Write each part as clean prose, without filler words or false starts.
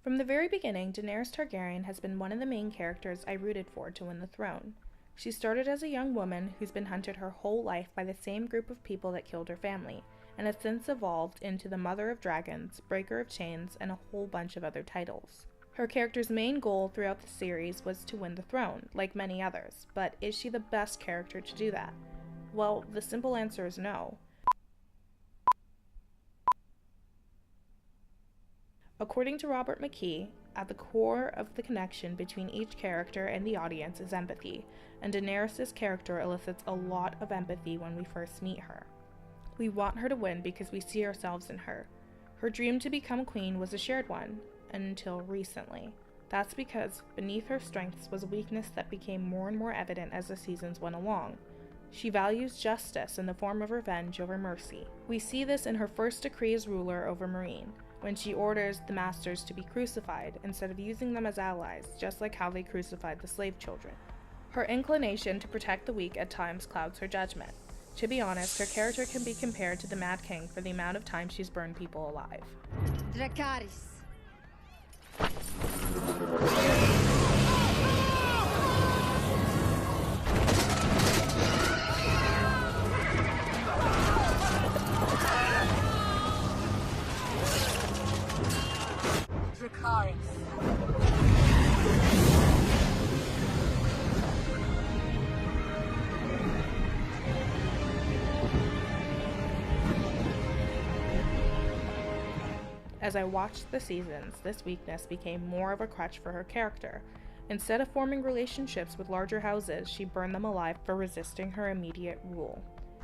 From the very beginning, Daenerys Targaryen has been one of the main characters I rooted for to win the throne. She started as a young woman who's been hunted her whole life by the same group of people that killed her family, and has since evolved into the Mother of Dragons, Breaker of Chains, and a whole bunch of other titles. Her character's main goal throughout the series was to win the throne, like many others, but is she the best character to do that? Well, the simple answer is no. According to Robert McKee, at the core of the connection between each character and the audience is empathy, and Daenerys' character elicits a lot of empathy when we first meet her. We want her to win because we see ourselves in her. Her dream to become queen was a shared one, until recently. That's because beneath her strengths was a weakness that became more and more evident as the seasons went along. She values justice in the form of revenge over mercy. We see this in her first decree as ruler over Meereen, when she orders the masters to be crucified instead of using them as allies, just like how they crucified the slave children. Her inclination to protect the weak at times clouds her judgment. To be honest, her character can be compared to the Mad King for the amount of time she's burned people alive. Dracarys. As I watched the seasons, this weakness became more of a crutch for her character. Instead of forming relationships with larger houses, she burned them alive for resisting her immediate rule.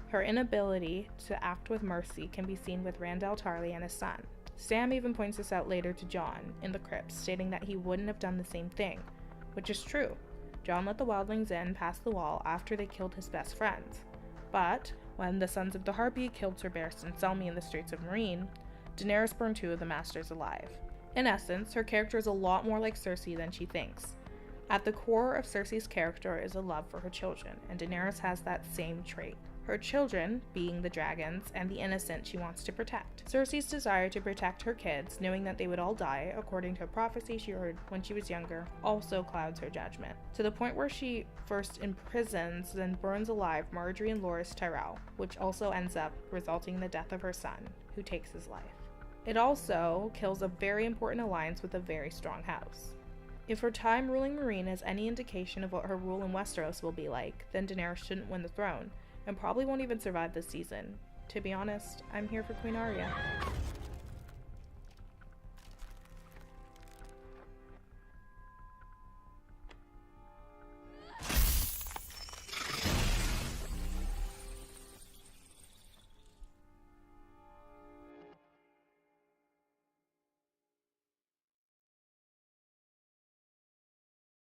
Her inability to act with mercy can be seen with Randyll Tarly and his son. Sam even points this out later to Jon in the crypts, stating that he wouldn't have done the same thing, which is true. Jon let the wildlings in past the wall after they killed his best friends. But when the Sons of the Harpy killed Sir Barristan Selmy in the Straits of Meereen, Daenerys burned 2 of the masters alive. In essence, her character is a lot more like Cersei than she thinks. At the core of Cersei's character is a love for her children, and Daenerys has that same trait. Her children being the dragons and the innocent she wants to protect. Cersei's desire to protect her kids, knowing that they would all die, according to a prophecy she heard when she was younger, also clouds her judgment, to the point where she first imprisons, then burns alive Margaery and Loras Tyrell, which also ends up resulting in the death of her son, who takes his life. It also kills a very important alliance with a very strong house. If her time ruling Meereen is any indication of what her rule in Westeros will be like, then Daenerys shouldn't win the throne, and probably won't even survive this season. To be honest, I'm here for Queen Arya.